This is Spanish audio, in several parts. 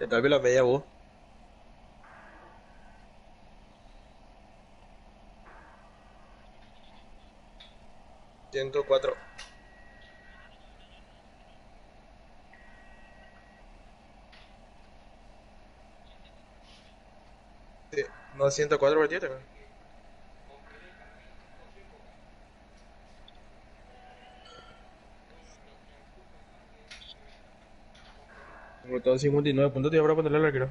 Te cambio la media vos. 104. Sí, no 104 vertiente, ¿no? Tengo todo 59 puntos, te voy a ponerle al arquero.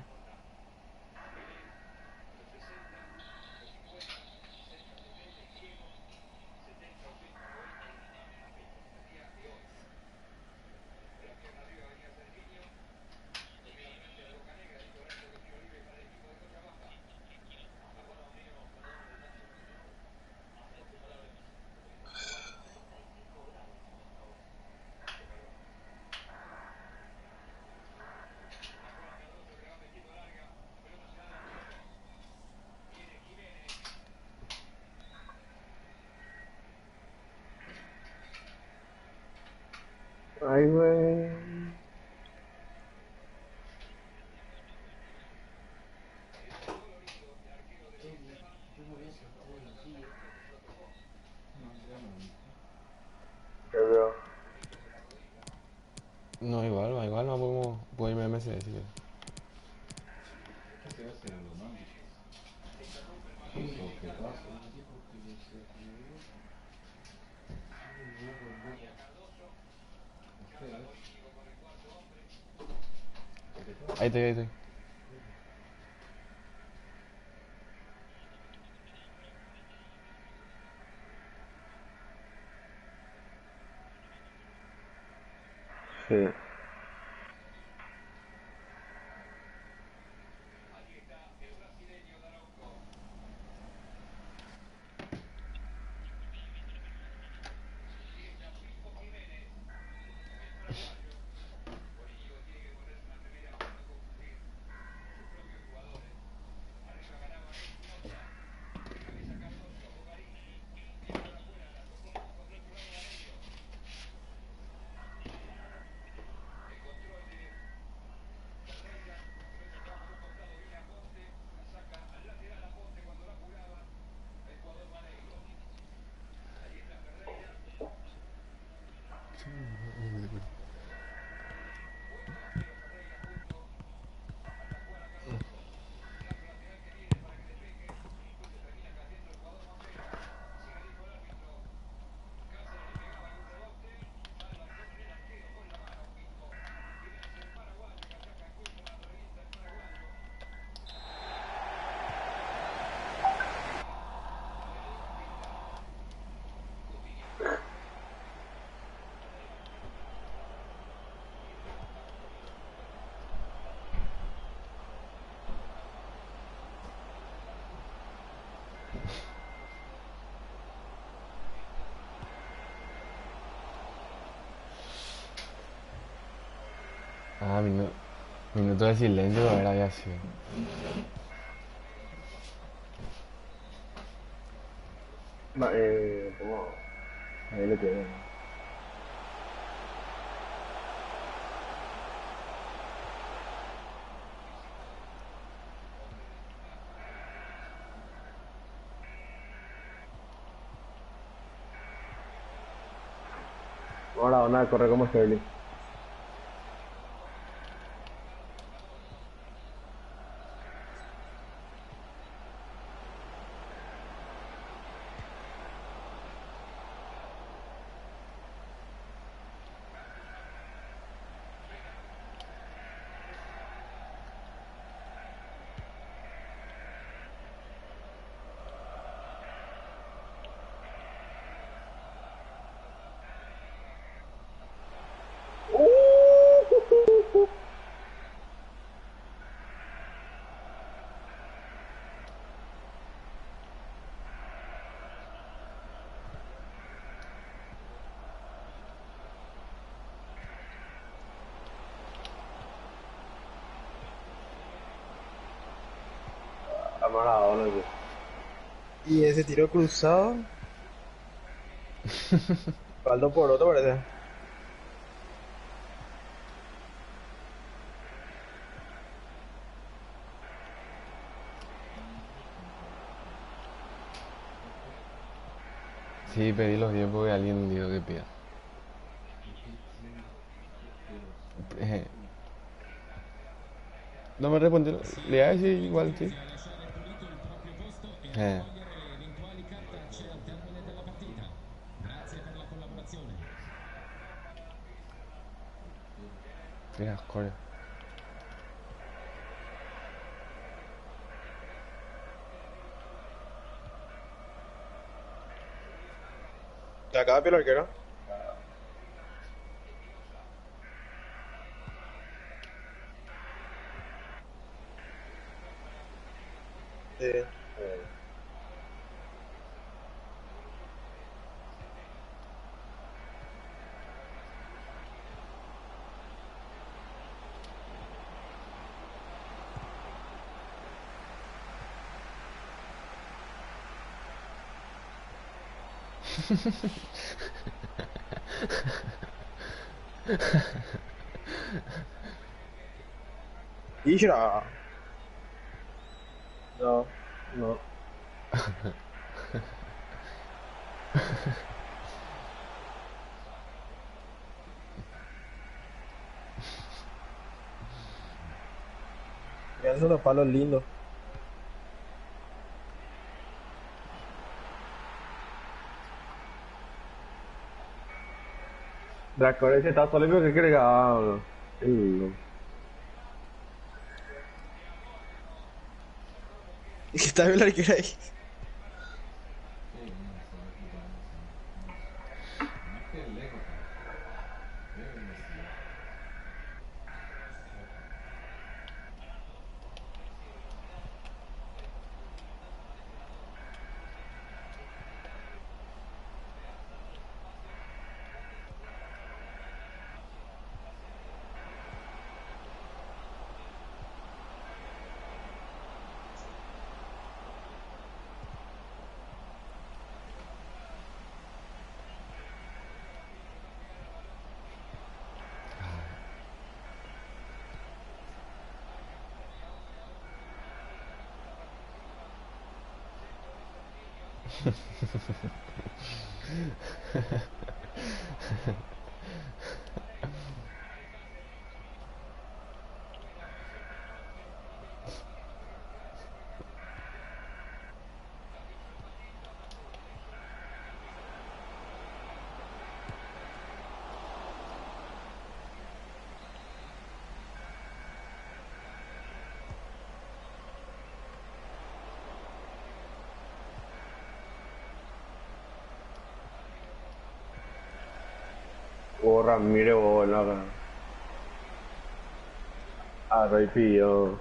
Ay, güey. Qué veo. No, igual, no podemos, puedo irme a MC si quieres. Ahí estoy. Sí. Ah, minuto de silencio, a ver, había sido. ¿Cómo? Ahí le tienen. Ahora van a correr como Sterling. A Maradona, sí. Y ese tiro cruzado, Baldo por otro parece. Sí, pedí los 10 porque alguien dijo que pida. Eh, no me respondió. Le iba a decir igual, sí. Eh, mira, corre. ¿Te acaba de pilar el arquero? Sí. Ishra. No. No. Me hacen unos palos lindos. Dracor ese está solo porque quiere ganar. No. Y que está bien el arquero ahí. O Ramírez o la. Ah, Rey pidió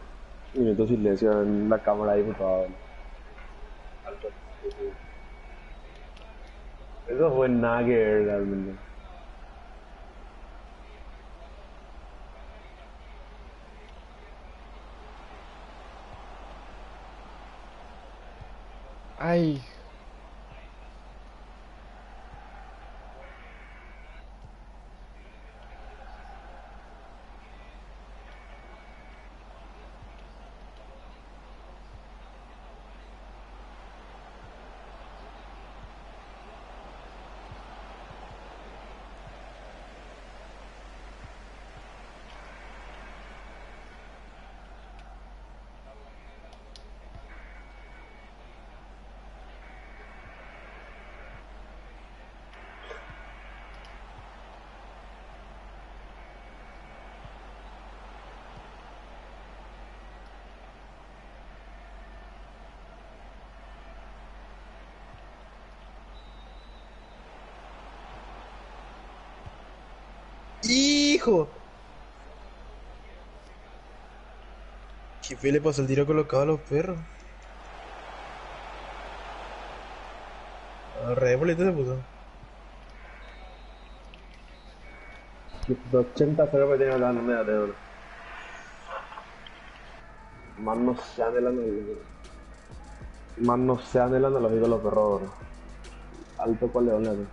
minuto de silencio en la Cámara de Diputados. Alto. Eso fue nada que ver realmente. Ay, ¡Hijo! ¿Qué fe le pasó el tiro colocado a los perros? Re bolita se puso. 80 0 que tiene hablando, me da de oro. Más no sean el analógico. Más no sean el analógico los perros, bro. Alto cual león, así.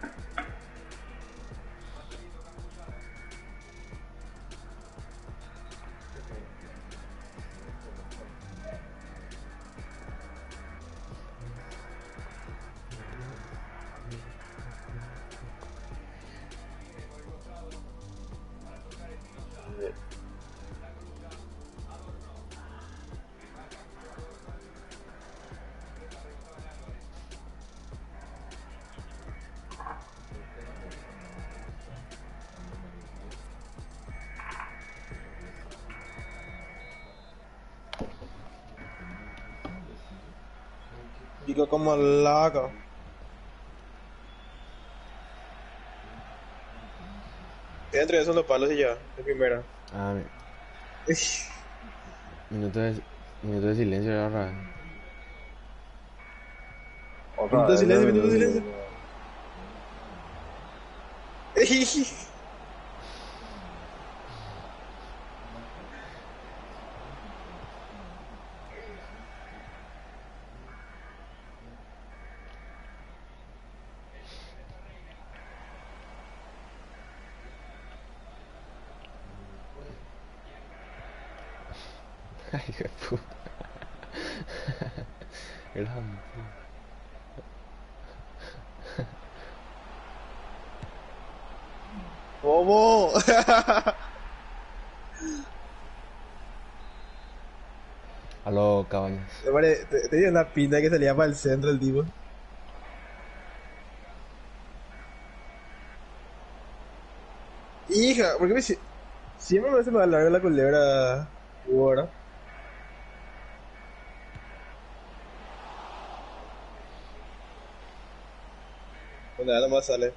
Pico como loco. Dentro de esos los palos y ya, de primera. Ah, minuto de, minuto de silencio, ahora. Otra Minuto de vez, ya silencio, me minuto de lo silencio. silencio. Ay, hijo de puta. Grande. ¿Cómo? Aló, cabañas. Te dio una pinta que salía para el centro el tipo. Hija, ¿por qué siempre me hace más larga la culebra? Ahora. Pues nada más sale.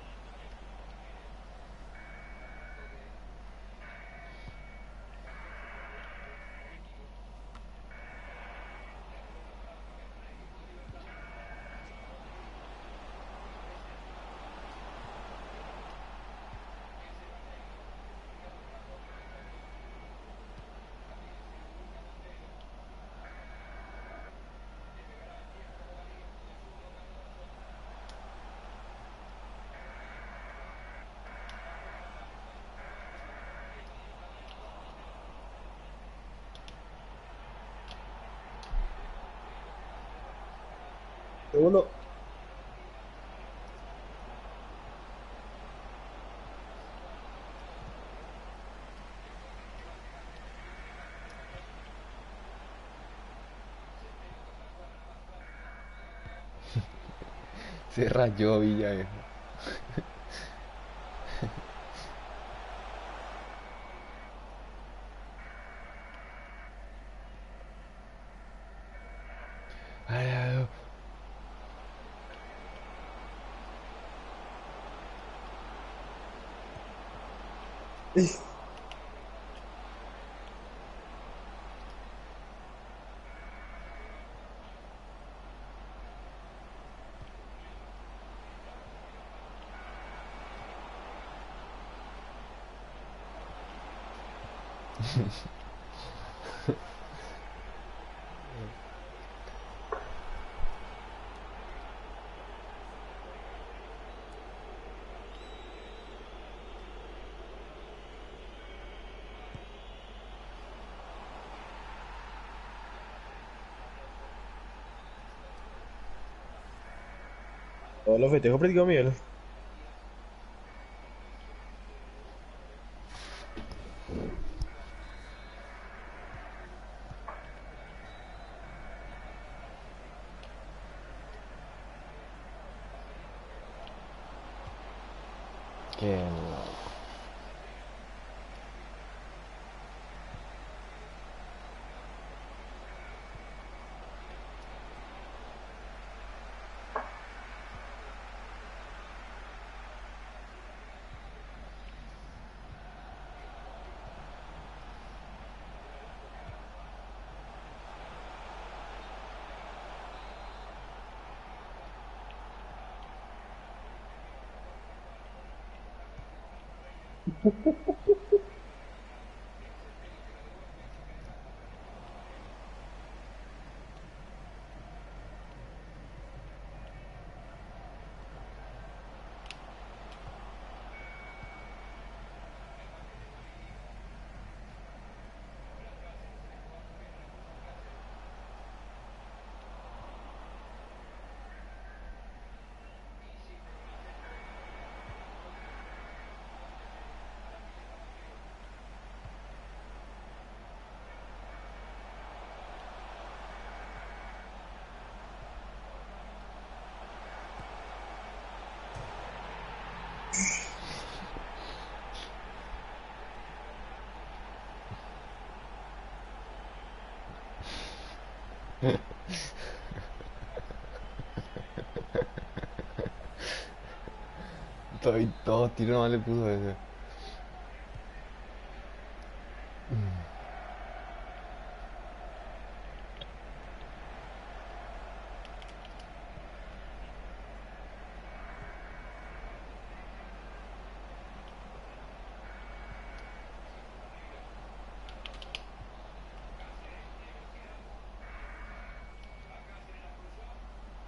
Segundo. Se rayó Villa, viejo. Ay, ay, Todos los festejos practicó Miguel. qué loco. Todos tiros nomás le puso ese.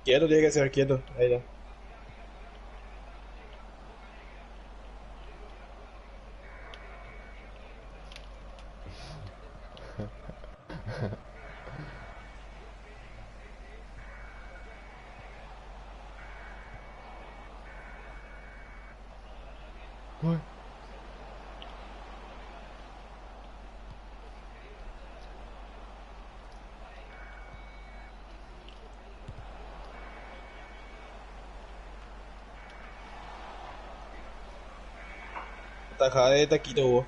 Quieto, tiene que ser quieto. Ahí está. Uy. Tajada de taquito, vos.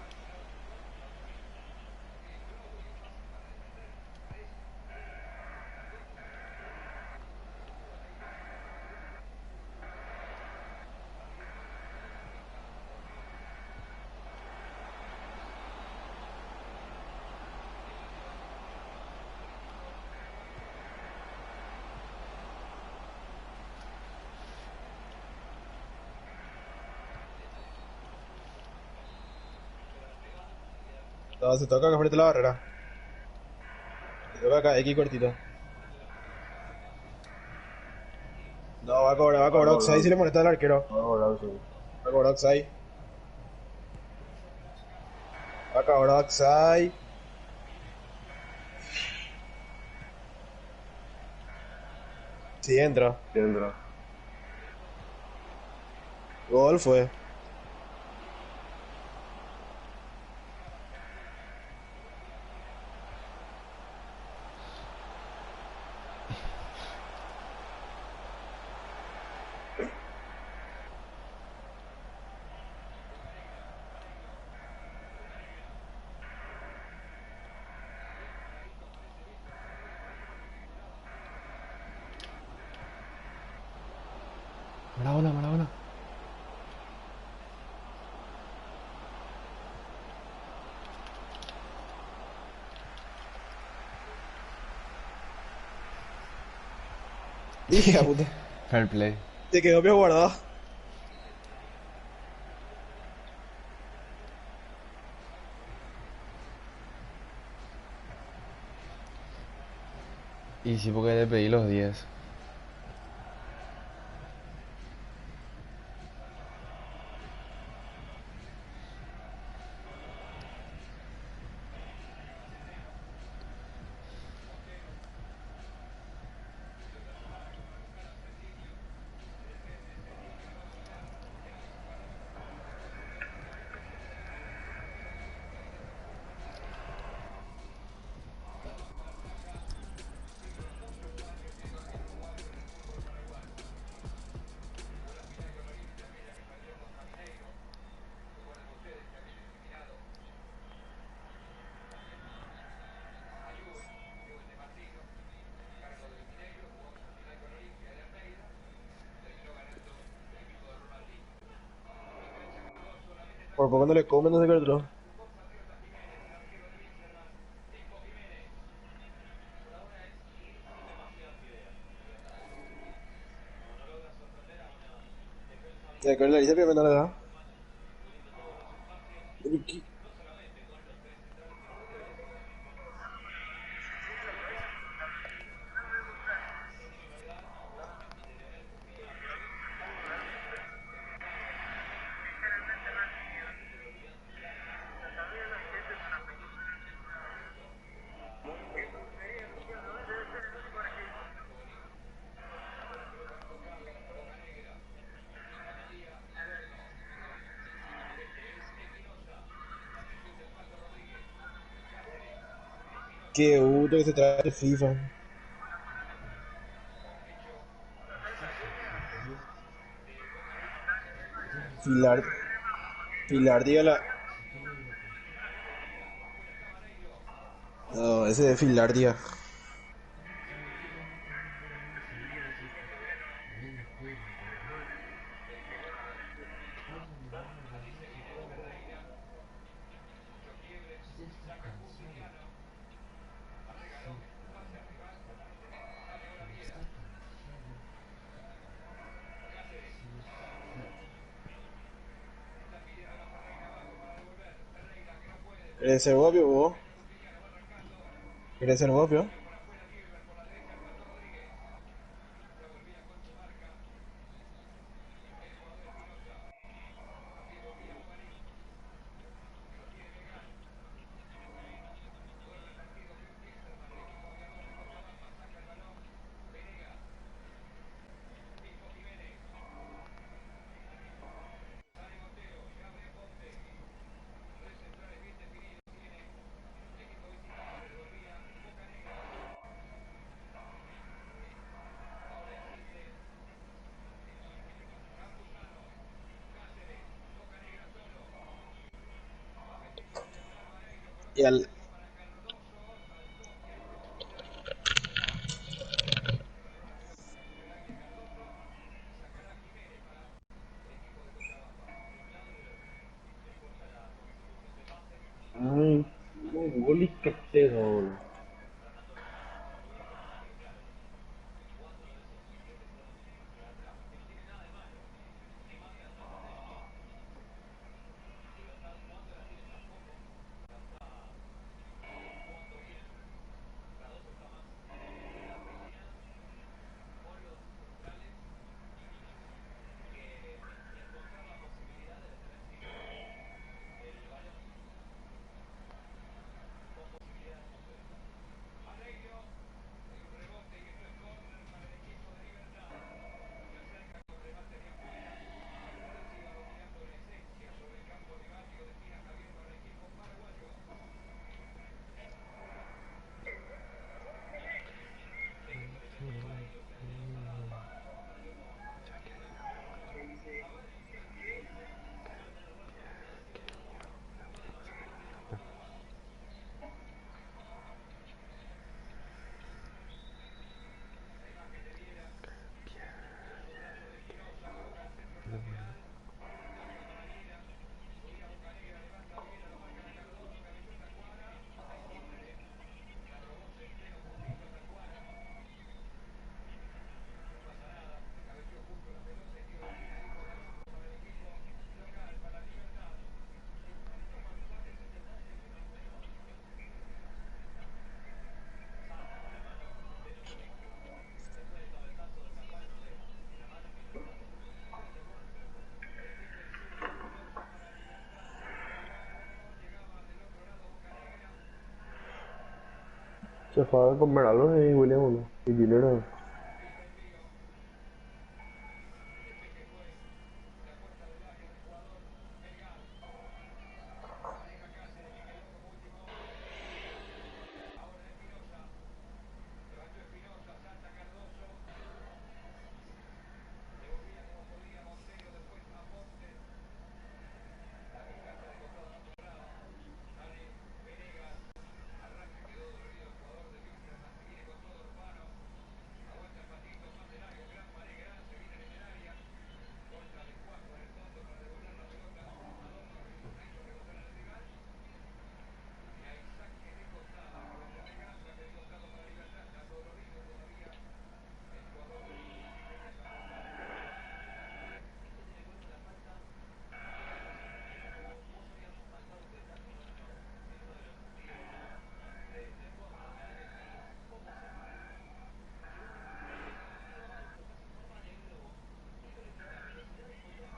No, se toca que frente a la barrera. Se toca acá, X cortito. No, va a Va a cobrar cobrar, offside si le molesta al arquero. va a cobrar, sí. Va a cobrar offside. Va a cobrar offside. Sí, entra. Sí, entra. Gol fue. Maradona, Maradona. Hija puta. Fair play. Te quedó bien guardado. Y sí, porque le pedí los 10. Por poco no le comen, no sé qué otro. Ya que le dice que no le da. Qué gusto que se trae el FIFA. Filar. Filar, dígala. No, ese de Filardia. ¿Quieres ser obvio vos? ¿Quieres ser obvio? Y al... Ay, no, goles que te doy. Se fue a comer algo y William uno. Y dinero.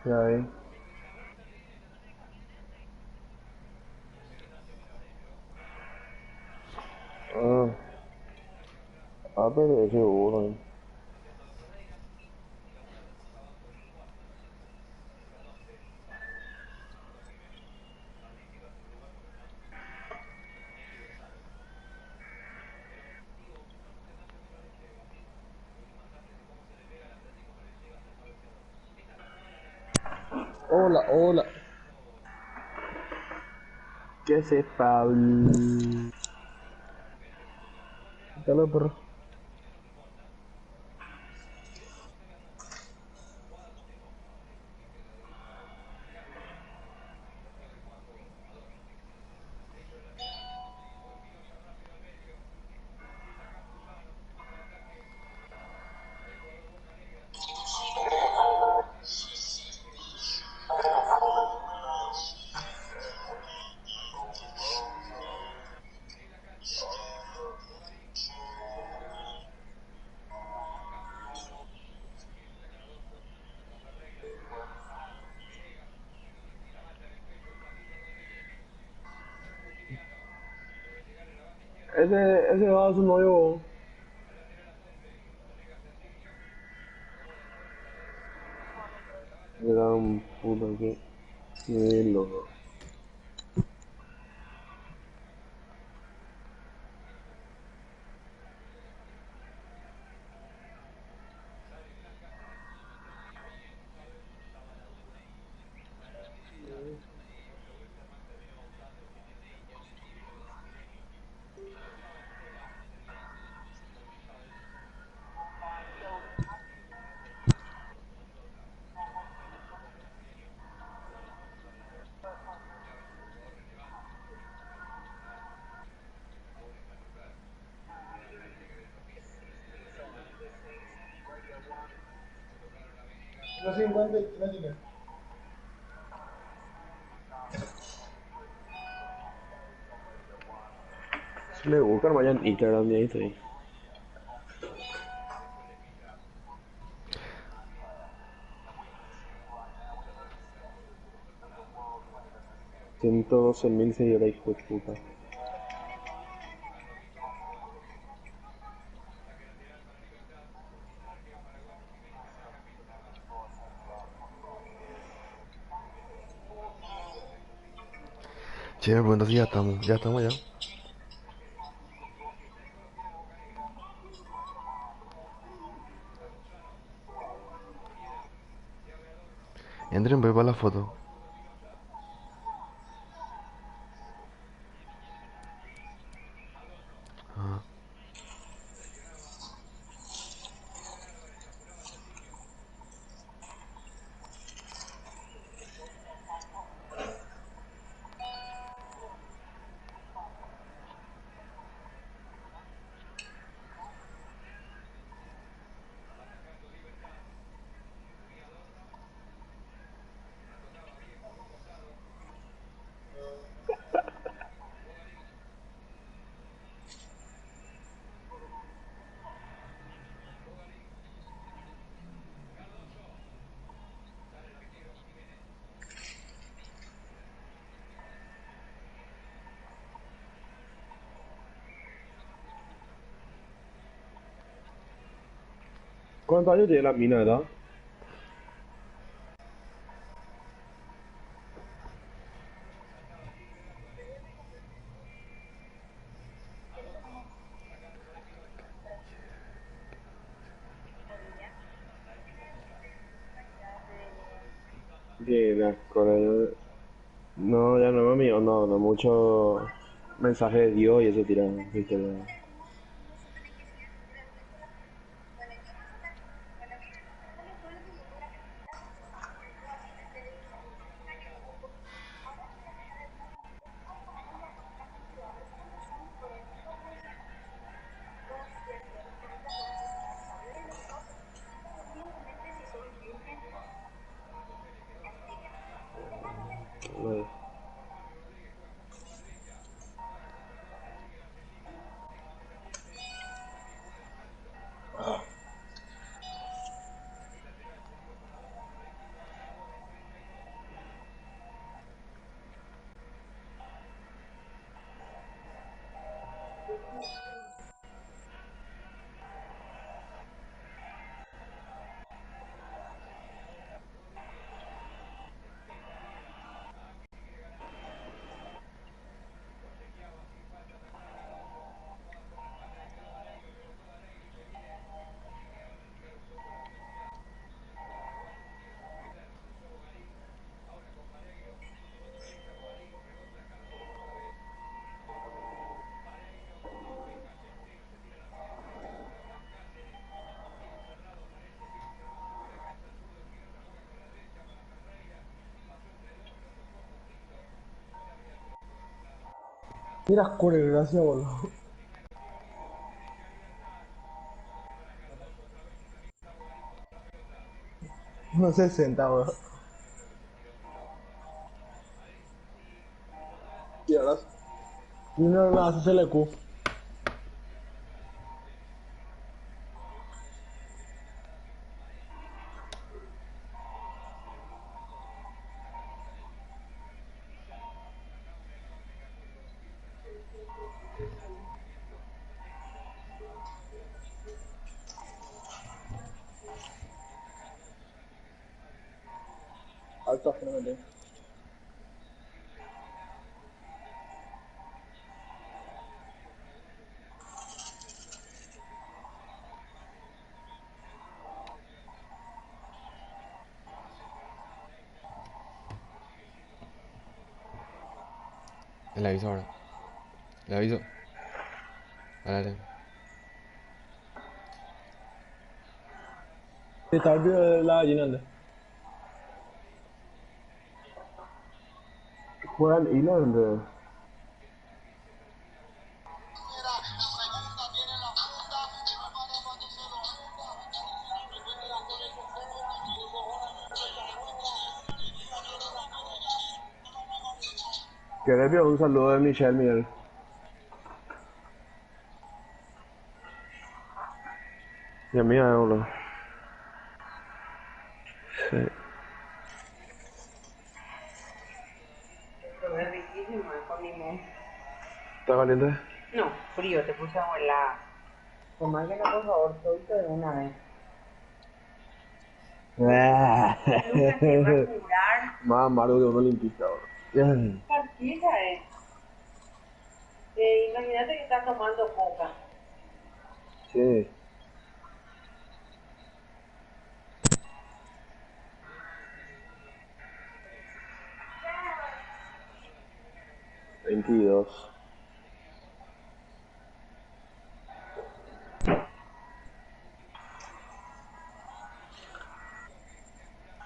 Ya ves. Ah, pero seguro. Hola, hola. ¿Qué haces, Pablo? ¿Qué tal, perro? Ese va a su novio. Era un puto que. Qué loco. No 50 y no tiene. Si me buscan, vaya en Instagram y ahí estoy. 112.000 seguidores, hijo de puta. Che, me pregunto si ya estamos ya. Entren pues para la foto. Ah. ¿Cuántos años tiene la mina, verdad? Bien, no, ya no es mío, no, no, mucho mensaje de Dios y eso tiran, viste, no. Mira, core, gracias, boludo. No 60, boludo. Y ahora. Y no me hace CLQ. Alto, que no me tengo. Le aviso ahora. Le aviso. Dale. Está el video de la gallina antes. Juega el Island de... ¿Querés enviar un saludo de Michelle, Miguel? Y a mí, boludo. Sí. Esto es riquísimo, es con limón. ¿Está caliente? No, frío, te puse agua helada. Tomártela por favor, solito de una vez. Nunca se va a curar. Más amargo que uno limpista, boludo. Partida es. Imagínate que estás tomando coca. Sí. $22.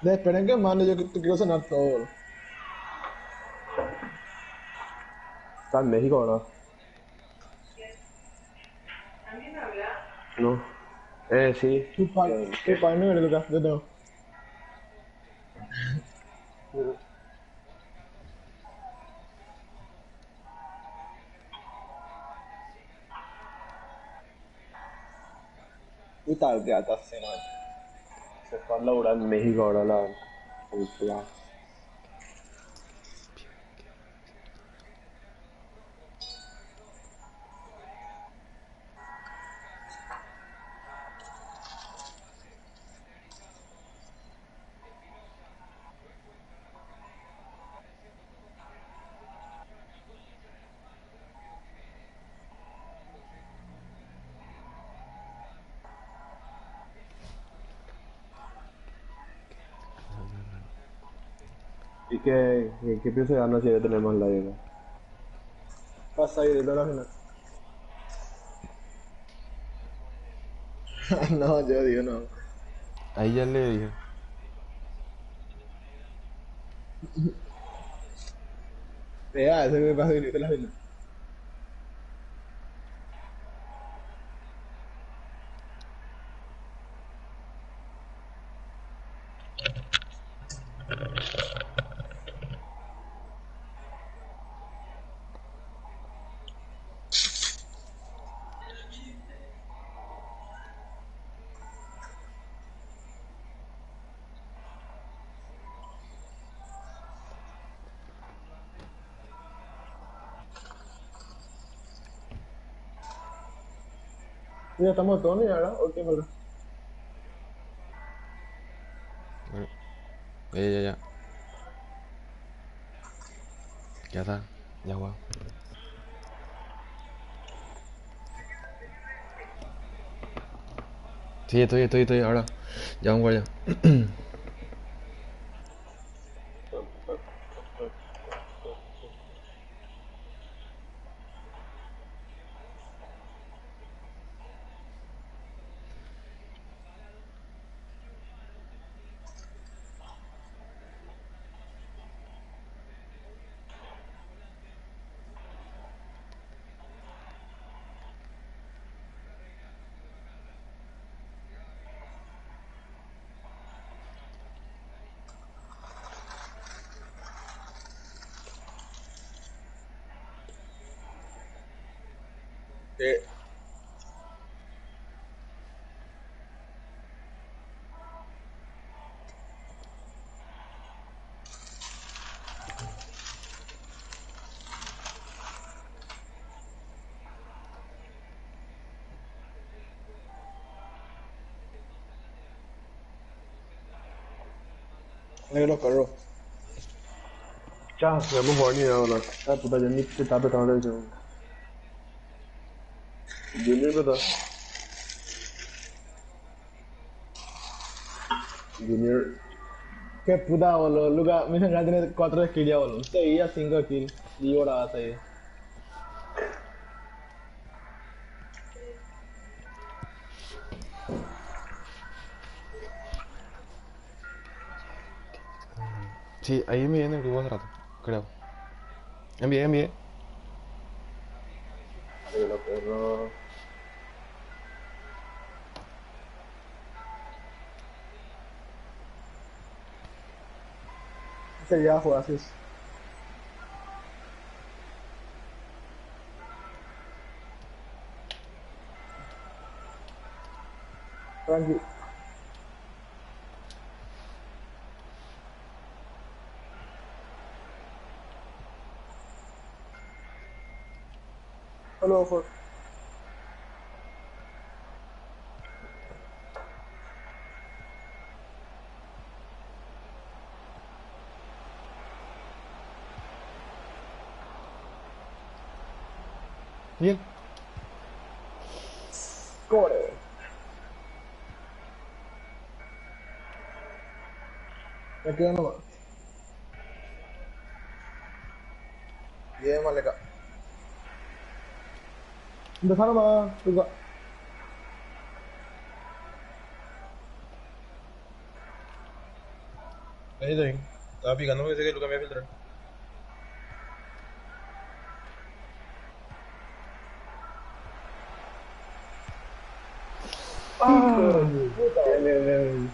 Esperen que mande, yo te quiero cenar todo. Está en México, ¿verdad? ¿También habla? No. Sí. Tu padre no eres Lucas, yo tengo. ¿Qué tal que estás haciendo? Se fue a laburar en México ahora el plan. ¿Y qué pienso ganar si ya tenemos la vida? Pasa ahí de todas las final. No, yo digo no. Ahí ya le dije. Vea, eso que pasa de las final. Ya estamos todos, ¿verdad? ¿O qué falta? Bueno. Ya. Ya está. Ya jugado. Sí, estoy. Ahora. Ya vamos allá. Negro perro. Ya, me hemos jugado ni nada, ¿no? Ah, puta, yo ni te estaba prestando atención. Junior, ¿verdad? Junior. Qué puta, boludo. Lucas, mira, ya tiene 4 kills ya, boludo. Seguía 5 kills. Y ahora va a seguir. Sí, ahí envié en el grupo hace rato, creo. Envié. Ay, lo perro. Ese ya juega así. Tranqui. Solo for. Bien. Core. Me quedo nomás. Bien, Maleca. Empezaron nomás, Lucas. Ahí está bien. Estaba picando porque sé que Lucas me iba a filtrar. Bien, bien, bien.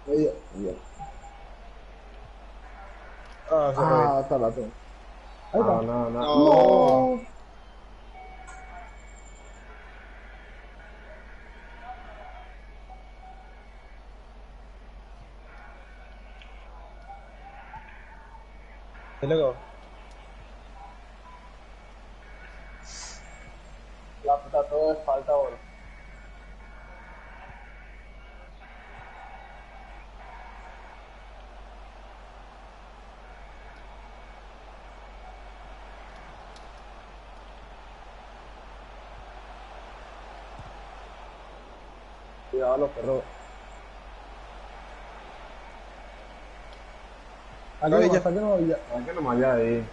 Bien, bien. Ah, se fue. Ah, está la tengo. Ahí No, está. no, no. No. No. ¿Qué loco? La puta todo es falta, boludo. Cuidado los perros. Aquí Acá nomás, ya. aquí nomás, Villa. ¿Sabes qué nomás ya ahí?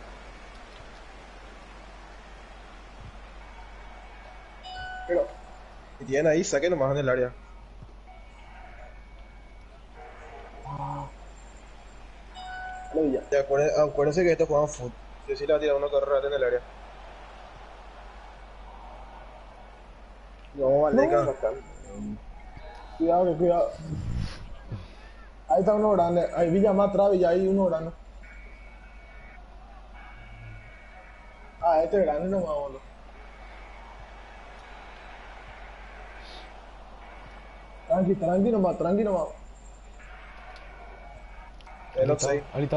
Pero, Y tienen ahí, saque nomás en el área. dale Villa. Ya, acuérdense que estos juegan foot. Si sí le va a tirar una carrera en el área. No, No. Maleca. Bacán. Cuidado, cuidado. Ahí está uno grande. Ahí Villa más atrás, Villa, ahí uno grande. Ah, este es grande nomás, boludo. Tranqui, tranqui nomás. El Oxide. Ahorita.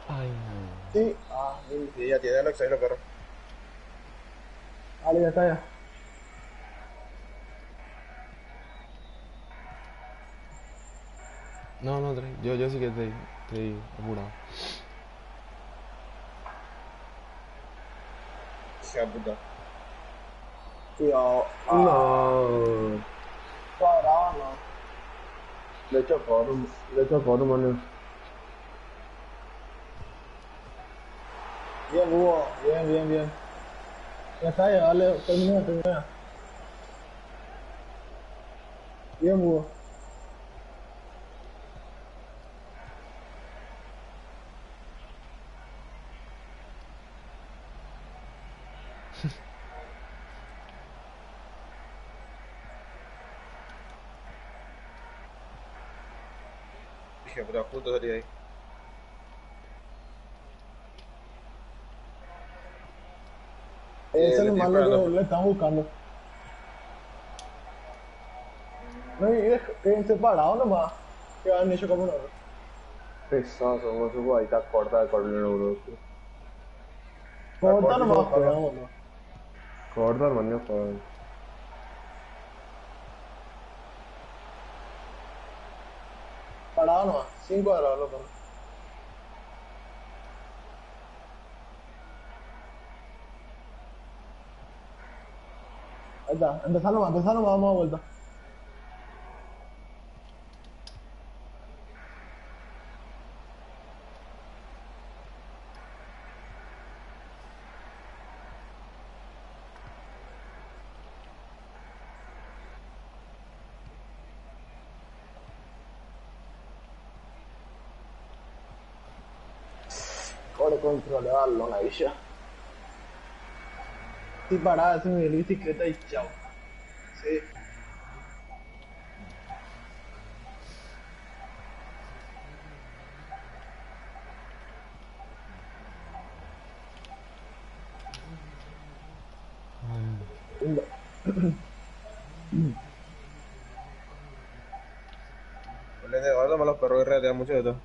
Ay, no. Sí. Ah, bien. Sí, ya tiene el Oxide los perros. Dale, ya está ya. No, yo sí que estoy apurado. Hija de puta. Cuidado. No. Cuadrado, no. Le chocó, mano. Bien, Hugo. Bien. Ya está ya, dale, termina. Bien, Hugo. Hija de puta, justo salí de ahí. Eso es Le lo estoy malo disparando. que le están buscando. No, y quédense parados nomás. Que han hecho como nosotros. Pesado, son esos jugadita corta de corner, bro. Corta corta y nomás todo, juega, Pablo. boludo. Corta, hermano, joder. Parado nomás. 5 cuadrados, loco. Ahí está. Empezar nomás, vamos a vuelta. Corre control, balón ahí ya. Sí, parada, ese nivel de bicicleta y chao. Sí. Venga. Le de gordo a los perros que regatean mucho de esto.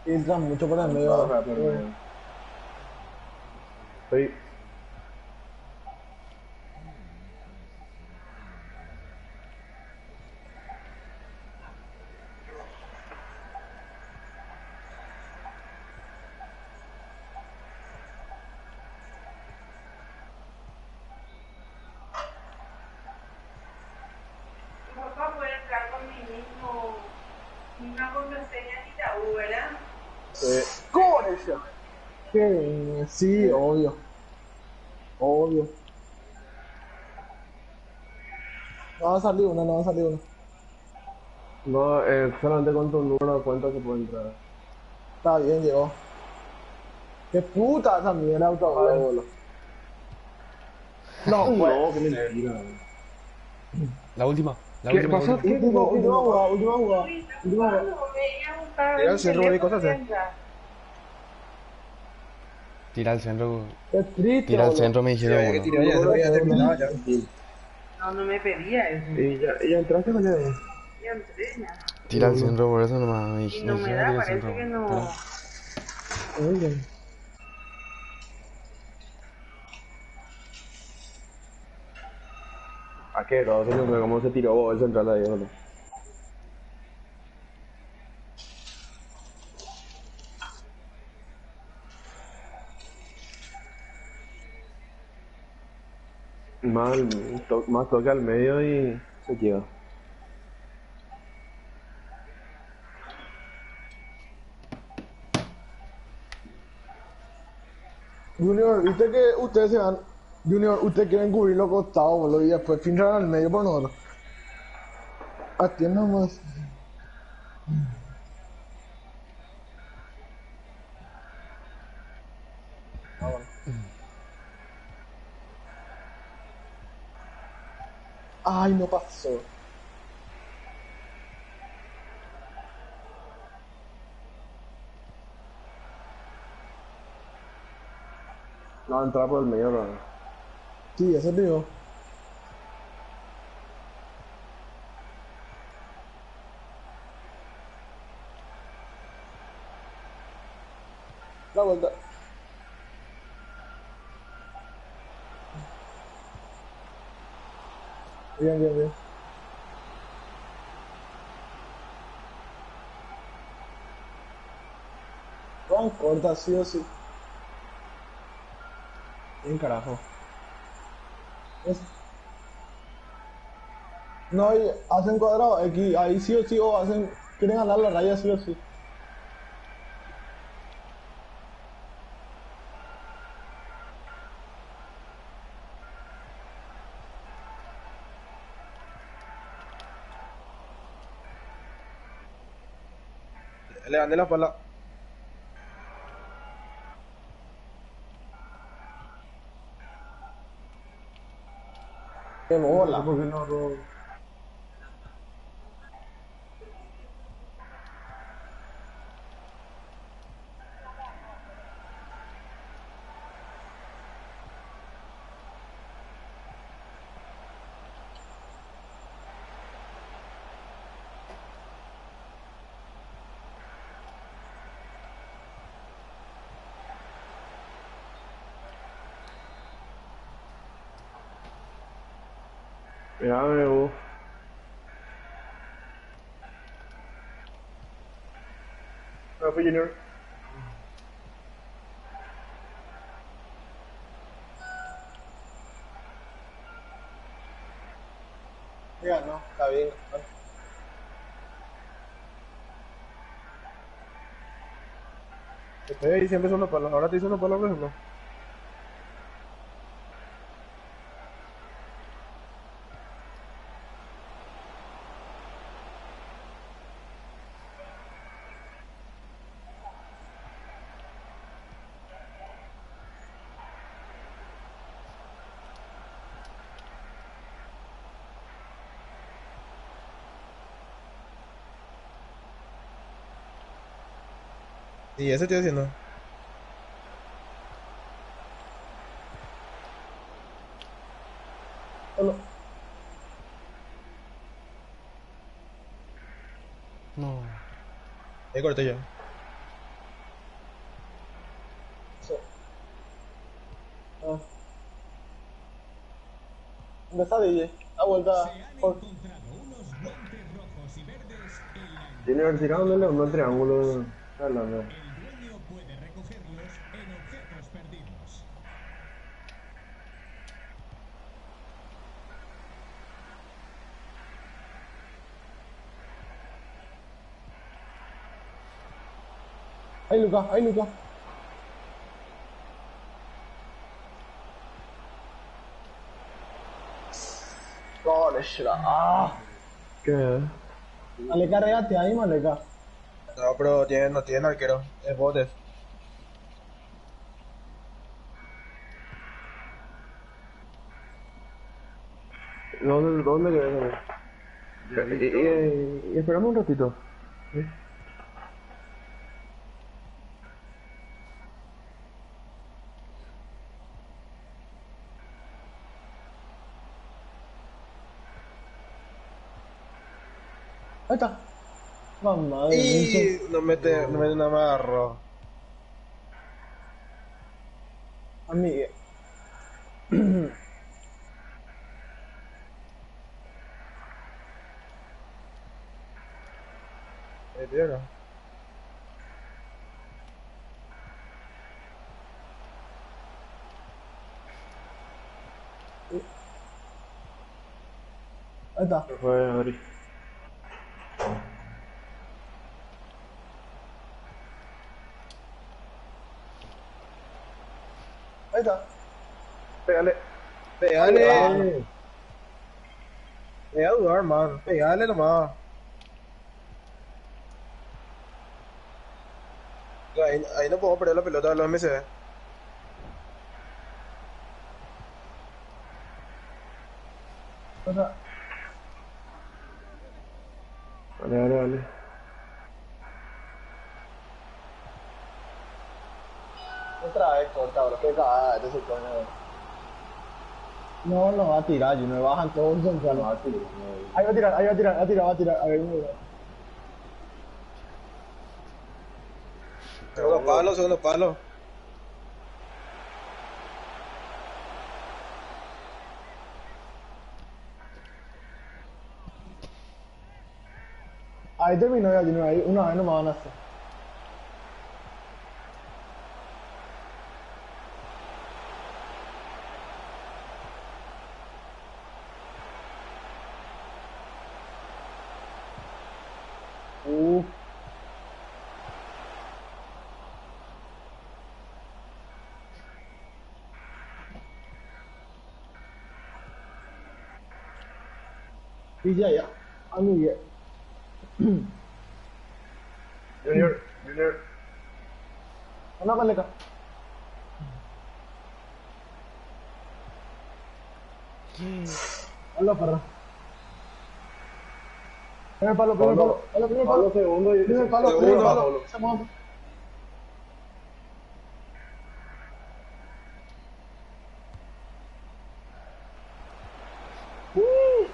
Entran mucho por el medio. Baja, pero... Sí. Tu papá puede entrar con misma contraseña que Itaú, ¿verdad? ¡Corre ya! Que sí, obvio. Obvio. No va a salir una, no va a salir una. No, solamente con tu número de cuenta se puede entrar. Está bien, llegó. ¡Qué puta esa mierda autogol, boludo! No, pues. No, qué mentira. La última. La ¿Qué última, la pasó? última. Última jugada, última jugada. Uy, está Última jugada. jugando, veía a buscar Mira, el si Rubén, teléfono cosas y hace. entrar. Tira al centro. Qué triste, Tira al boludo. centro, me Sí, dijeron, había que boludo. tirar ya, eso ya terminaba ya. No, no me pedía eso. Y ya entraste con él. Ya entré ya. Tira al centro, por eso nomás me Y no me dijeron da, tira al parece centro. que no. Pero, Oigan. ¿A qué? No, señor, ¿cómo se tiró vos el central ahí, boludo? Más toque al medio y se queda. Junior, viste que ustedes se van. Junior, ustedes quieren cubrir los costados, boludo, y después filtran al medio por nosotros. Atiendan más. Ah, bueno. Ay, no pasó. No, entrar por el medio, no. Sí, ese tío. La vuelta. Bien, bien, bien. Van corta, sí o sí. bien carajo. Es- No, y hacen cuadrado, aquí, ahí sí o sí, o hacen, quieren ganar la raya sí o sí. Le gané la espalda. Qué bola. ¿Por qué no, no? Mira, amigo. Rafa Junior. Mira, no, está bien. Estoy ahí siempre son los palos. Ahora te hice unos palos, por ejemplo. Sí, eso estoy haciendo. Solo. No. Ahí corté yo. Eso. Ah. ¿Dónde está DJ? A vuelta. Por... Junior, tirándole un triángulo. Está hablando. Ahí, Lucas, ahí, Lucas. Gosh, ah. ¿Qué? Aleca, regate ahí, maleca. No, pero no tiene arquero. Es botes. ¿Dónde querés? Y esperamos un ratito. ¿Sí? Ahí está. Mamá de Y no mete nada más arroz. Amigue. Tío, no. Ahí está. Se fue Adri. Ahí está. Pégale. Pégale. Dale. Deja dudar, man. Pégale nomás. Ahí no podemos perder la pelota de los MCD. Ahí está. Dale. Otra vez corta, bro. Qué cagada, este se coño. No, no va a tirar, yo me bajan todos en central. Va a tirar. Ahí va a tirar, ahí va a tirar, va a tirar. A ver, mira. Segundo palo. Ahí terminó ya, Junior. Ahí una vez no me van a hacer. Uh. Y ya. Amigue. Junior. Una maleca. Hazlo, perro. Primer palo, primer palo. Hazlo, primer Pablo palo. segundo y Primer palo, segundo. primer palo. Se mueve.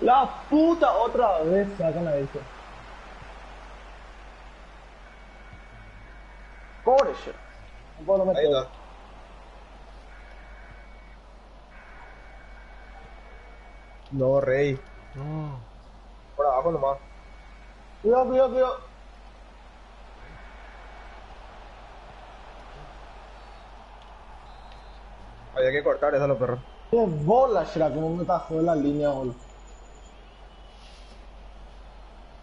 La puta otra vez sacan a eso. Pobre shit. No puedo Ahí meter. está. No, rey. No. Por abajo nomás. Cuidado, cuidado, cuidado. Había que cortar eso a los perros. Qué bola, Shira, como me tajó de la línea, boludo.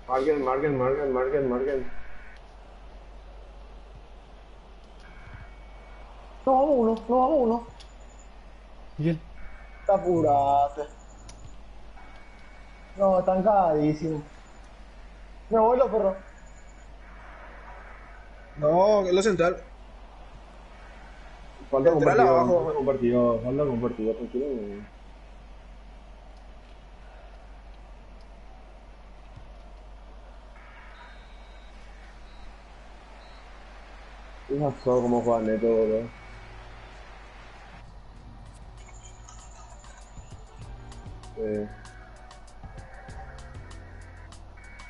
Marquen. Nos vamos uno. Miguel. Te apuraste. No, están cagadísimos. Me voy los perros. No, es lo central. Falta Central abajo. compartido, tranquilo. Fíjate cómo juega Neto, boludo.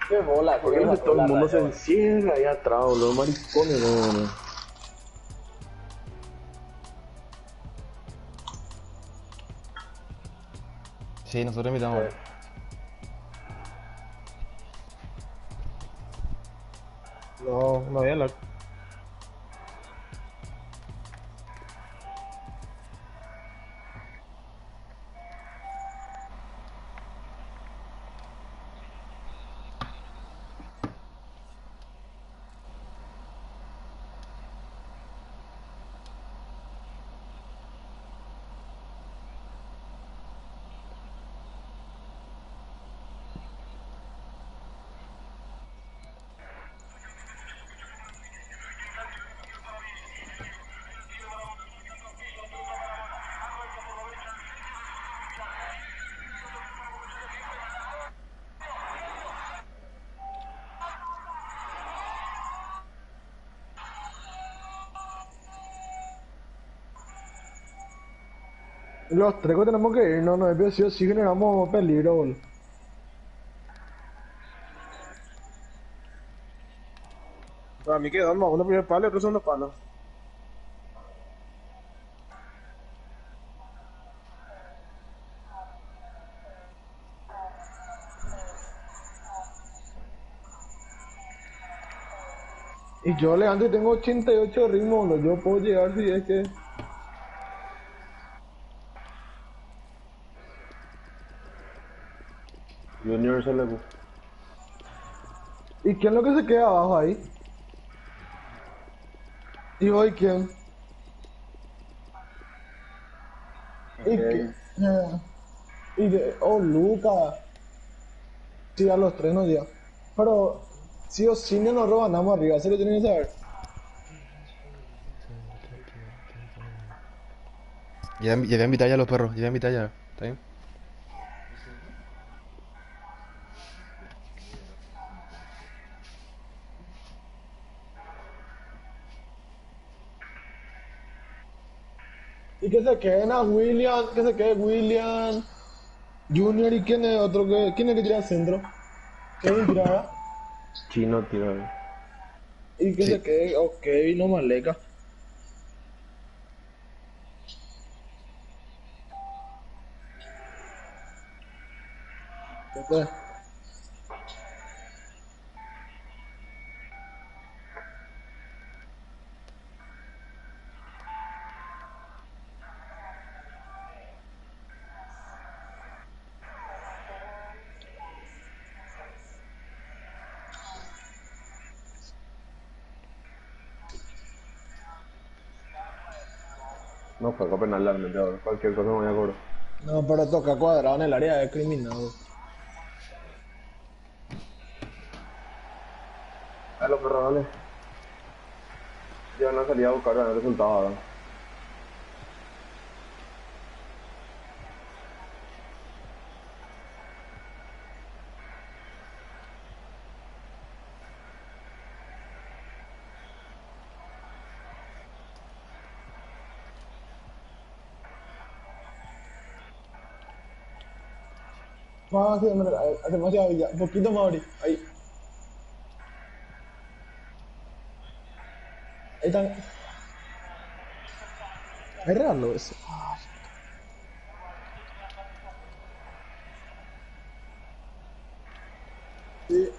Qué bola. ¿Por qué no todo el mundo se encierra ahí atrás, boludo? Maricones, boludo. Sí, nosotros invitamos. No, no había la. Los tres que tenemos que ir, no, es sí o sí generamos peligro, boludo. Para mí quedó más uno primer palo y otro segundo palo. Y yo, Leandro, tengo 88 de ritmo, boludo. Yo puedo llegar si es que... Junior se le... ¿Y quién es lo que se queda abajo ahí? ¿Y hoy quién? ¿Y qué? Oh, Luca. Sí, a los tres no llega. Pero, sí o sí no nos roban, ganamos arriba, eso lo tienen que saber. Ya voy a invitar ya a los perros, ya voy a invitar ya. ¿Está bien? Y que se queden a William, que se quede William Junior y quién es otro que... ¿Quién es que tira al centro? Kevin tirará. Chino, tío. Y que Sí. se quede, Kevin o Maleca. Entonces, No juego penal realmente, ahora. Cualquier cosa me voy a cobrar. no, pero toca cuadrado en el área de criminado. Dale, los perros, dale. Ya van a salir a buscar el resultado ahora. Más, sí, demasiado ya. Un poquito más ahorita. Ahí. Ahí está. Es raro eso. Sí.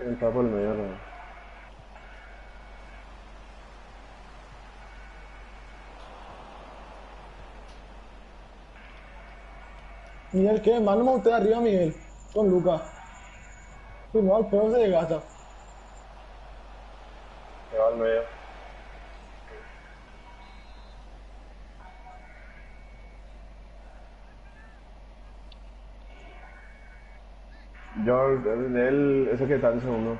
Está por el medio, no. Miguel, ¿qué? Mándame usted arriba, Miguel. Con Lucas. Si no, al peor se desgasta. Se va al medio. Yo, él, ese que está en segundo.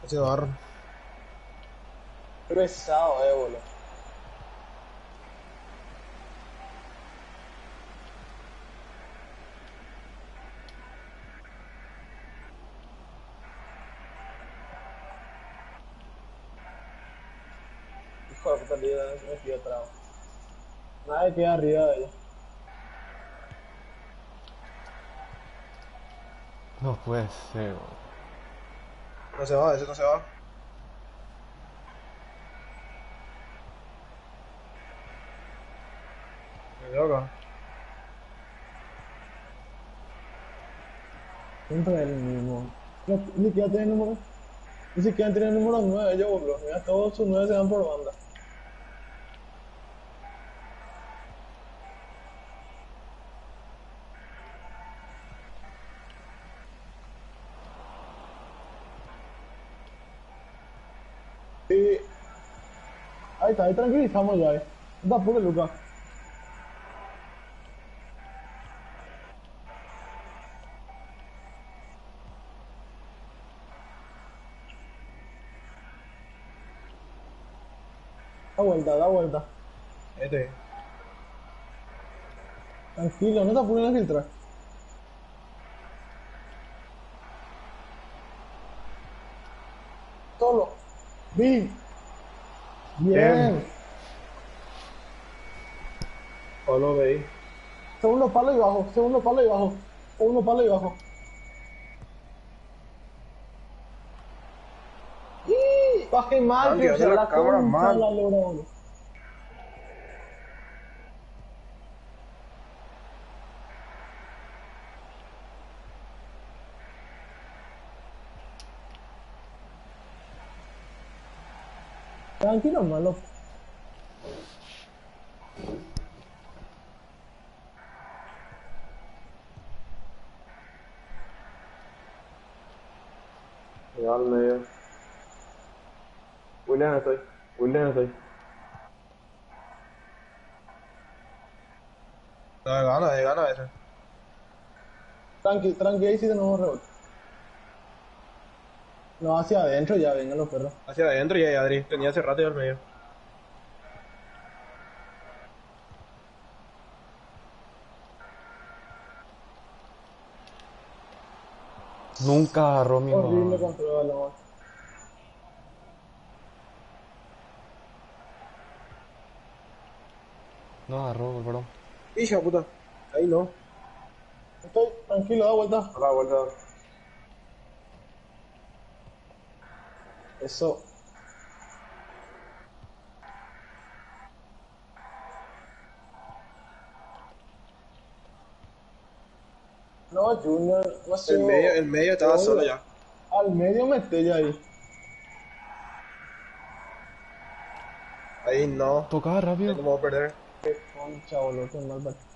Haciendo barro. Pesado, boludo. Hijo de puta, me fui atrás. Nadie queda arriba de ella. No puede ser, boludo. No se va, ese no se va. Me loca. Siempre el mismo. No, ni siquiera tiene número. Ni siquiera tiene número 9, yo, bro. Mira, todos sus 9 se van por banda. Sí. Ahí está, ahí tranquilizamos ya, No te apures, Lucas. Da vuelta, da vuelta. Este. Tranquilo, no te apures en filtrar. Solo. Bien. Bien. Solo veis. Segundo palo y bajo, segundo palo y bajo. Segundo palo y bajo. ¡Y! Baje mal, Están que quedando sea las la cámaras concha mal. de la lora, boludo. Tranquilo, malo. Se va al medio. William estoy. William estoy. No, de gana ese. Tranqui, tranqui, ahí sí tenemos rebote. No, hacia adentro ya, vengan los perros. Hacia adentro y ahí Adri. Tenía hace rato ya al medio. Nunca agarró mi Horrible mano. control de balón. No agarró, bro. Hija puta. Ahí no. Estoy tranquilo, da vuelta. A la vuelta. Eso. No, Junior, no ha sido. El medio estaba solo Obvio. ya. Al medio mete ya ahí. Ahí no. Tocaba Ahí rápido. no me voy a perder. Qué concha, boludo, qué mal partido.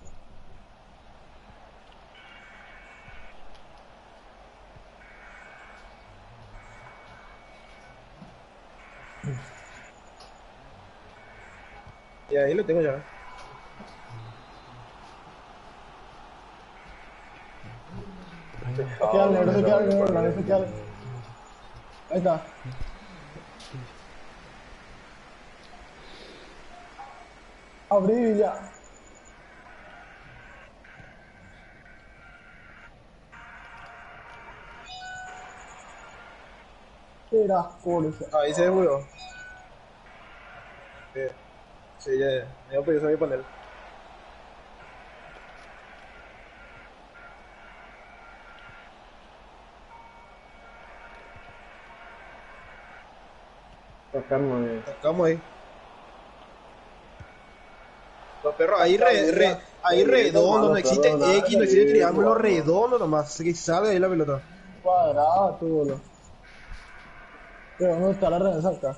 Y ahí lo tengo ya. Se queda el negro, se queda el negro, grande, se queda el... Ahí está. Abrí ya. Era por eso. Ahí se desbugueó. Sí, ya. Me voy a pedir a mi panel. Sacarme. Sacamos ahí. Los perros, ahí redondo, no existe X, no existe triángulo, redondo nomás. Así que sale ahí la pelota. Cuadrado, tú, boludo. Pero ¿dónde está la redensa acá?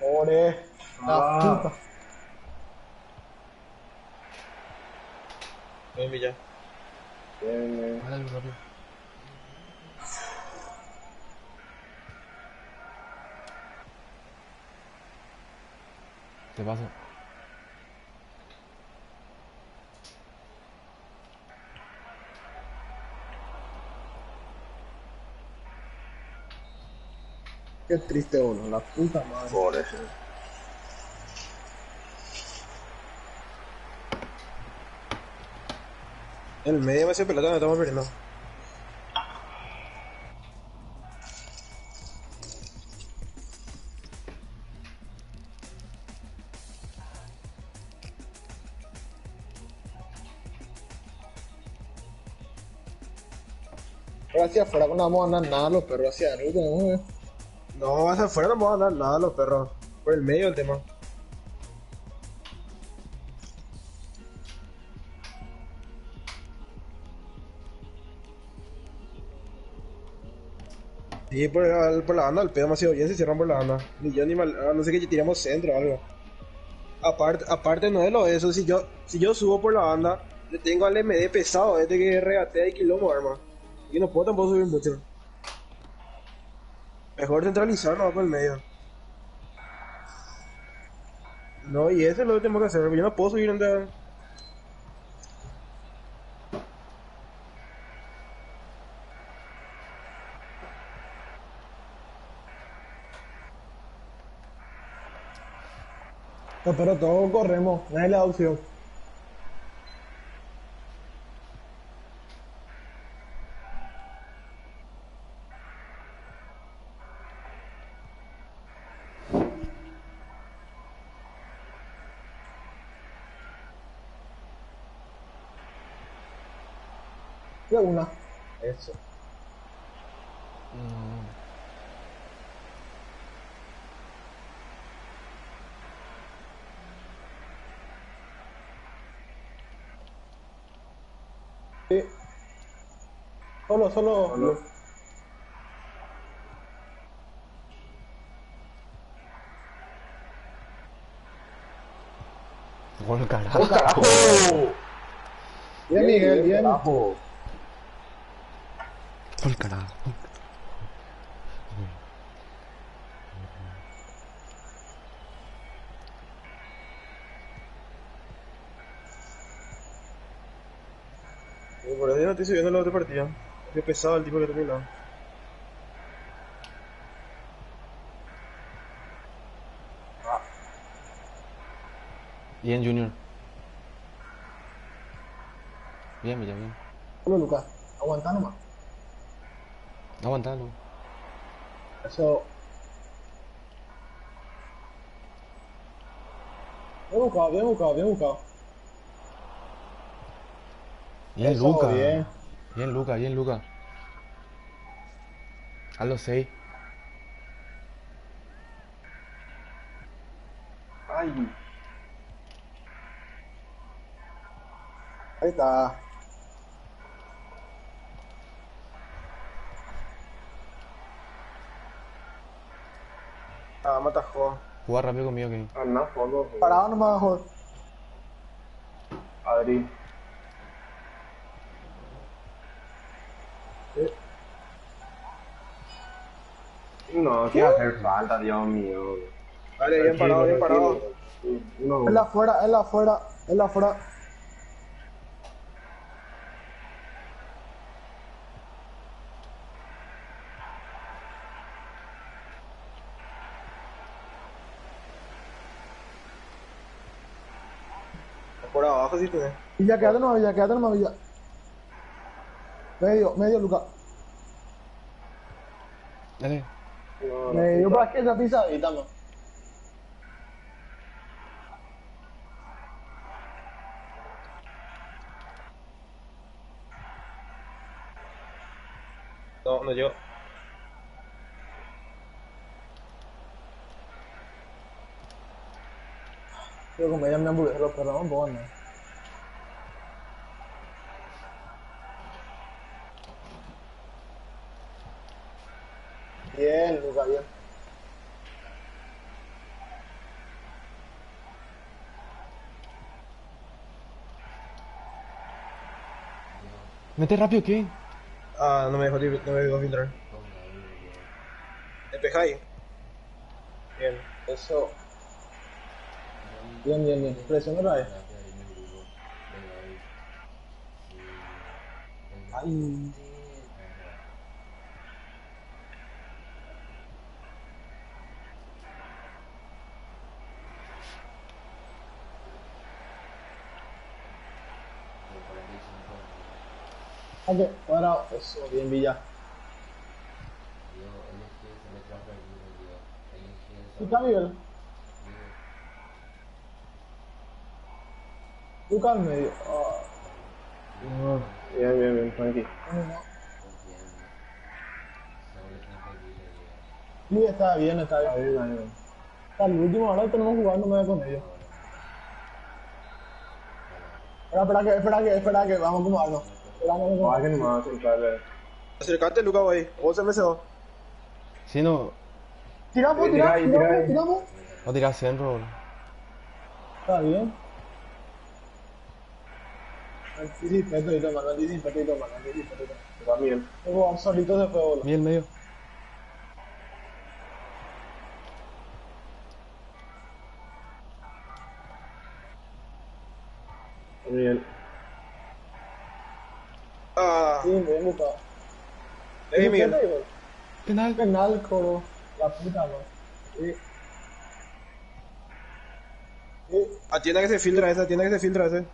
Ore. La puta. Ven, Villa. Bien, Dale, rápido. Te paso. Qué triste, boludo. La puta madre. por eso. El medio me hace pelota, no estamos perdiendo. Pero hacia afuera no vamos a andar nada, los perros hacia adentro tenemos que... No, hacia afuera no vamos a dar nada los perros. Por el medio el tema. Sí, por la banda, el pedo demasiado bien, se cierran por la banda. Ni yo ni mal, a no sé que tiramos centro o algo. Aparte no es lo de eso, si yo subo por la banda, le tengo al MD pesado, este que regatea y quilombo, arma. Y no puedo tampoco subir mucho. Mejor centralizar, no por el medio. No, y eso es lo que tengo que hacer, porque yo no puedo subir donde... No, pero todos corremos, nadie le da opción. De una. Eso. Sí. Solo. Gol, carajo. ¡Carajo! Bien, Miguel, bien. Carajo. Gol, carajo. Y por eso yo no estoy subiendo la otra partida. Qué pesado el tipo que terminó. Bien, Junior. Bien, Villa, bien. Solo, Lucas. Aguanta nomás. Aguantalo. Eso. Bien buscado, bien buscado, bien buscado. Bien, Eso, Luca. bien. Bien, Luca, bien, Luca. A los 6. Ay, Ahí está. Ah, me atajó. Juega rápido conmigo, Kenny. anda a fondo. Parado nomás mejor. Adri. No, ¿qué va a hacer falta, Dios mío? Vale, bien parado, bien parado. Uno, Es la afuera, es la afuera, es la afuera. Por abajo sí tenés. Villa, quédate nomás, Villa. Medio, Luca. Dale. no, Medio, para que esa pisadita, man. No, no llegó. Quiero comer ya mi hamburguesa, los perros, un poco, ¿no? Bien, Luca, bien. Mete rápido, Kevin. Ah, no me dejó, no me dejó filtrar. Despejáis. Bien. Eso. Bien, bien, bien. Presión otra vez. Ay. Ok, cuadrado. Eso, bien, Villa. Luca, Miguel. Luca al medio. Ah, no. Bien, bien, bien, tranqui. no. Sí, está bien, está bien. Ahí, ahí. Hasta el último, ahora tenemos jugando medio con ellos. Espera que vamos como algo. Espera, vamos como No, hay que algo. nomás soltarle. Acercate, Luca, güey. Vos se me cebó. Si no, Tiramos, Tira ahí, tira ahí. tiramos. va a tirar centro, boludo. Está bien. Anticipé y toma, anticipé y toma. Va Miguel. Luego solito se fue bola. Miguel medio. Miguel. Ah, Bien, bien, Luca. Miguel. Igual. Penal. Penal, coro. La puta, man. Sí. Sí. Atienda que se filtra ese, atienda que se filtra ese.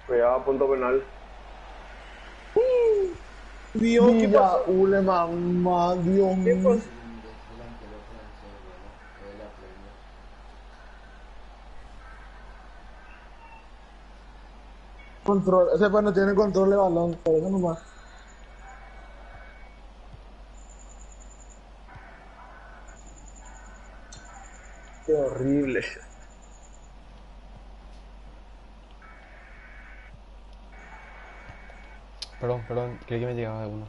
Cuidado, punto penal. Dios, ¿qué Villa, pasó? ule, mamá, Dios ¿Qué mío. pasó? Control, ese pues no tiene control de balón, por eso nomás. Qué horrible. Perdón, creí que me llegaba de uno.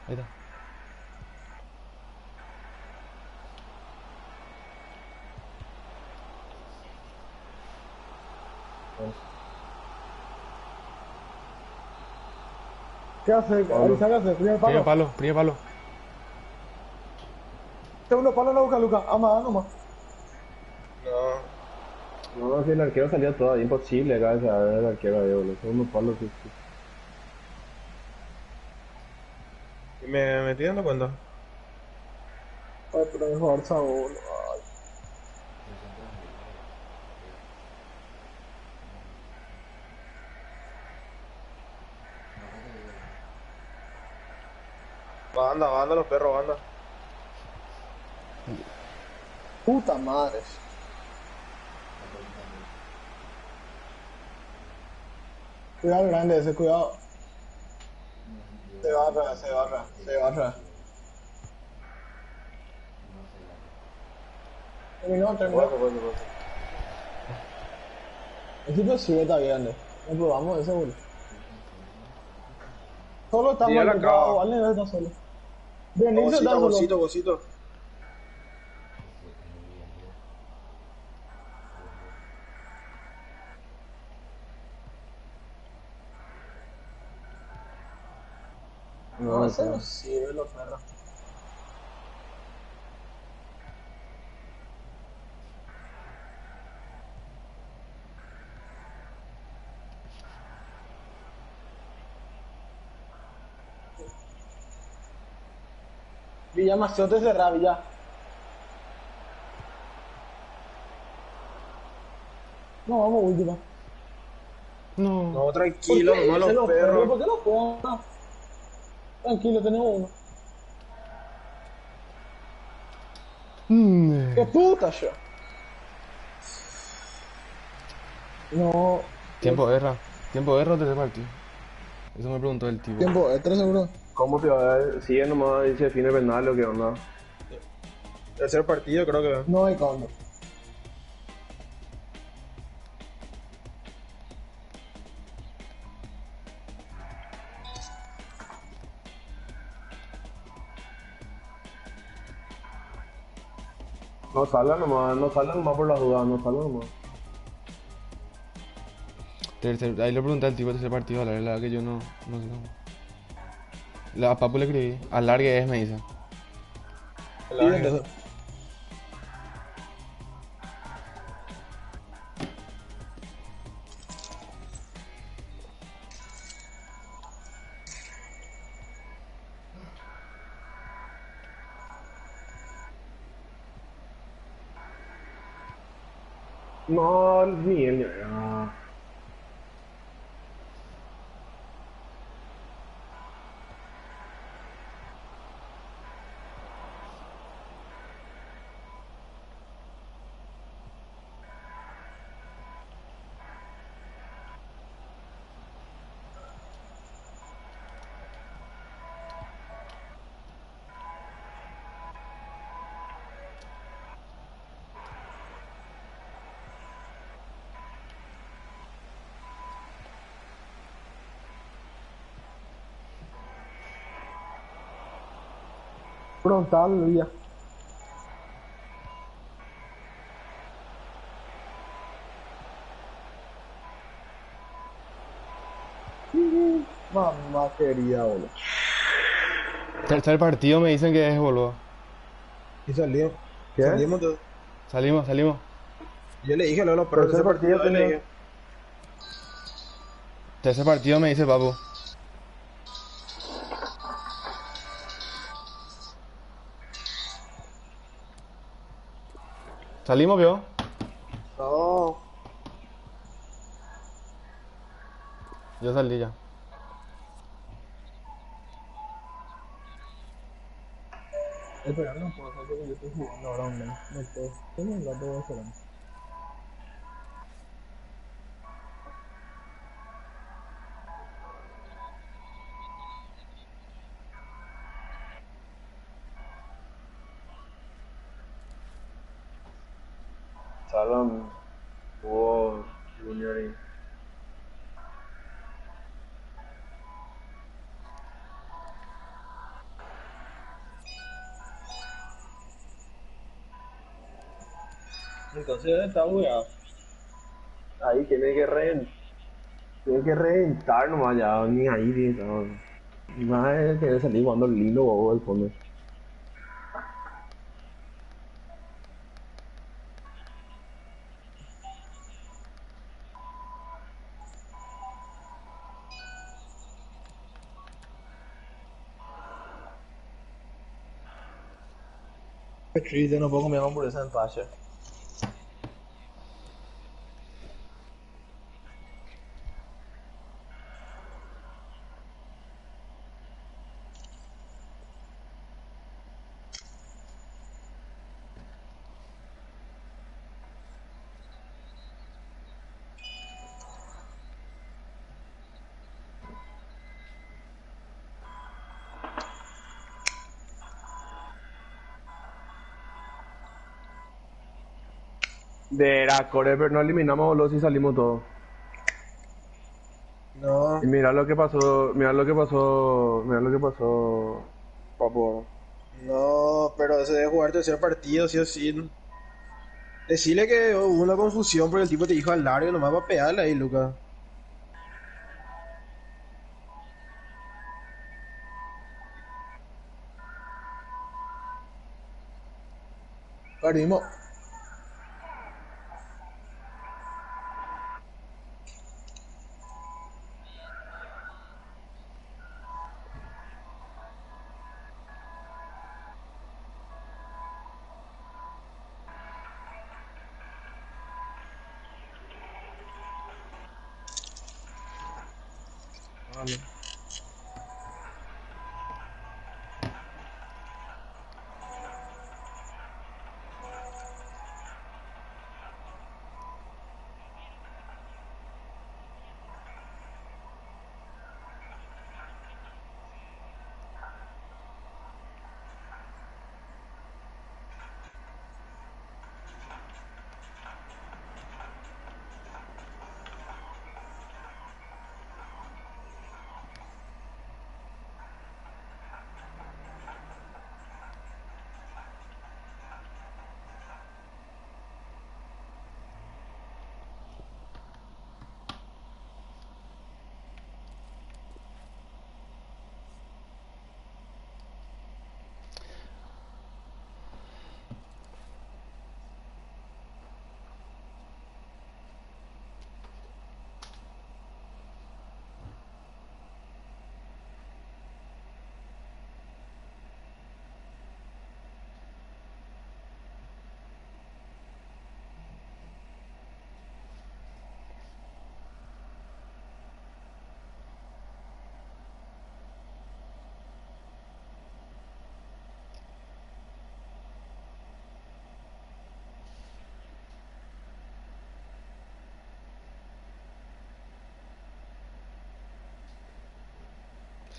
Ahí está. ¿Qué hace? Pablo. Avisa, ¿qué hace? Primer Primer palo. palo, primer palo. Segundo palo la busca Luca. Ama, nomás. No. No, si el arquero salía todo imposible, gracias a ver el arquero ahí, boludo. Segundo palo, sí, sí. Me estoy dando cuenta. Ay, pero mi jugador sabor. Ay. Banda los perros, banda. Puta madre. Cuidado el grande ese, cuidado. Se barra. Terminó. Bueno, bueno, bueno. El tipo sí está grande. No probamos ese, boludo. Solo está Sí, ya mal la tocado, acaba. Vale, no está solo. Benicio está Bocito, solo. bocito, bocito. No, No, ese no no. sirve los perros. Villa Maciote cerrá, Villa. No, vamos última. No. No, ¿Por tranquilo, qué nomás irse los los perros? ¿Por perros. qué no juegan? Tranquilo, tenemos uno. ¡Qué puta yo! No, Tiempo de guerra. Tiempo de guerra o tercer partido. Eso me preguntó el tipo. tiempo extra seguro. ¿Cómo te va a ver? Sigue nomás, dice fine penal o qué onda. Tercer partido, creo que. No hay condo. No salgan nomás por las dudas, no salgan nomás. Ahí le pregunté al tipo tercer partido, la verdad que yo no sé cómo. A Papu le escribí. Alargue es, me dice. Pídele. No, Miguel, no. Frontal, Villa. Mamá querida, boludo. Tercer partido me dicen que es, boludo. Y salimos. ¿Qué? Salimos de... Salimos. Yo le dije a los perros Tercer partido yo le tenía. dije. Tercer partido me dice Papu. Salimos, vio. No. Yo salí ya. Espera, no puedo hacer que yo estoy jugando ahora online. No puedo. Tengo un rato esperando. Salgan. Jugó Junior y... Entonces está bugueado. Ahí tiene que reventar nomás ya, ni ahí tiene no. Más es que salir jugando lindo bobo del fondo. Qué triste, no puedo comer hamburguesa en Pacha. De Core, pero no eliminamos boludo si salimos todos. No. Y mira lo que pasó, mira lo que pasó, papo. No, pero eso debe jugar tercer partido, sí o sí. Decirle que hubo una confusión porque el tipo te dijo al largo nomás para pegarle ahí, Lucas. Perdimos. Vale.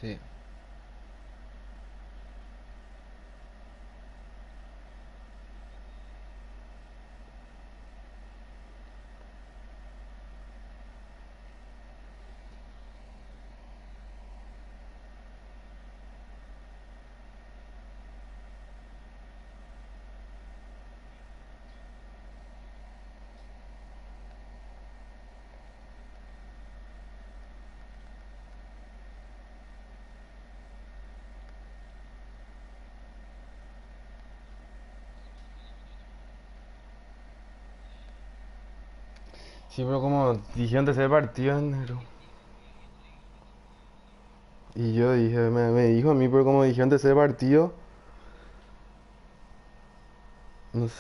Sí. Sí, pero como dijeron tercer partido en enero. Y yo dije, me dijo a mí, pero como dijeron tercer partido, no sé.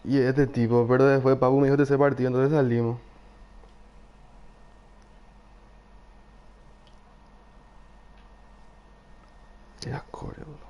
Y este tipo, pero después Papu me dijo tercer partido, entonces salimos. Era core, bro.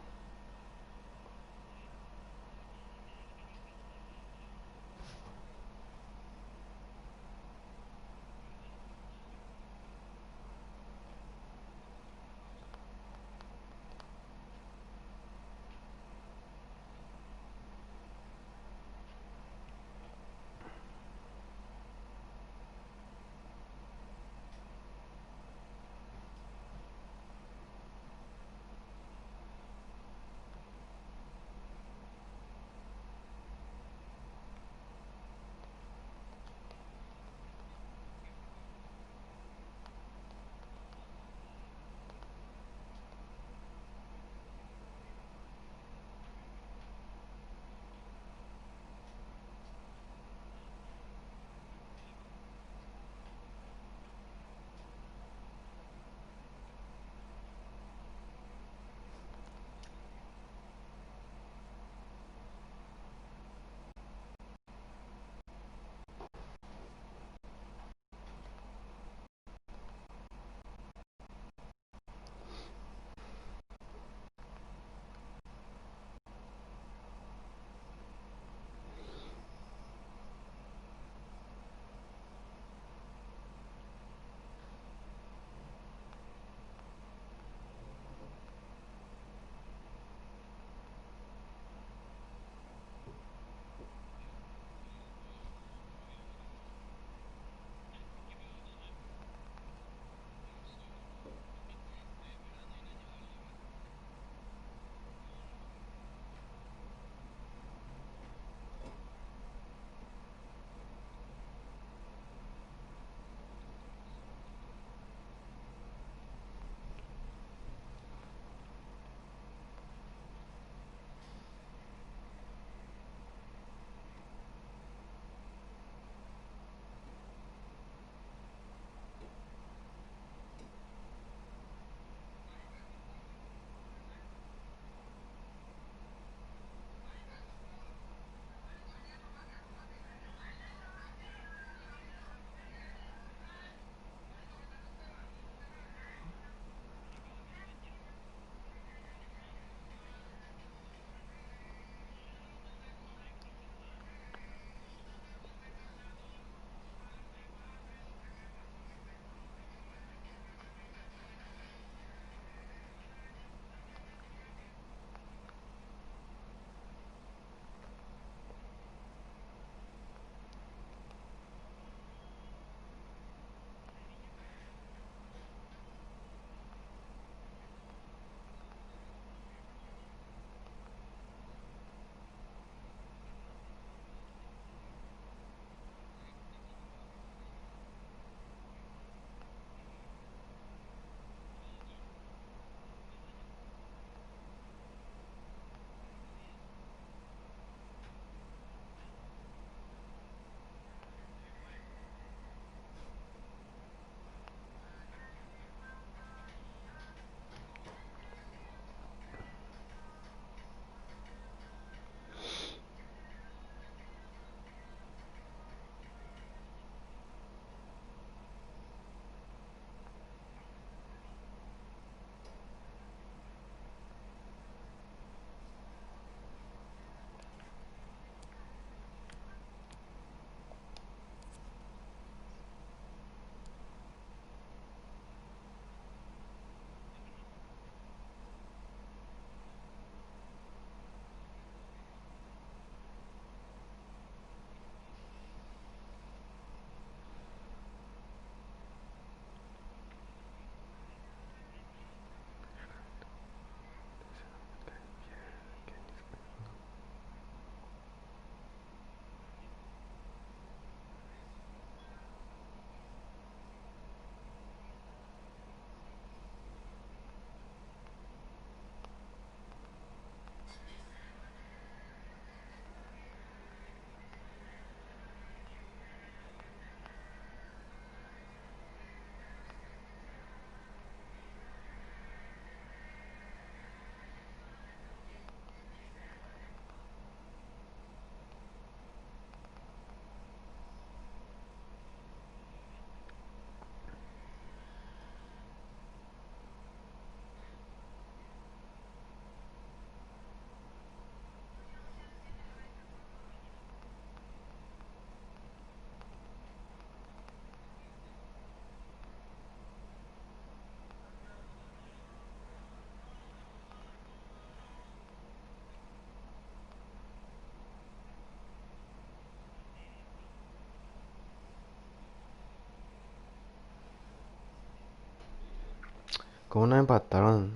¿Cómo nos empataron?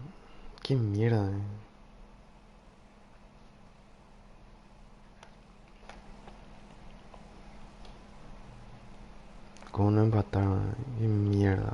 Qué mierda, ¿Cómo nos empataron? Qué mierda,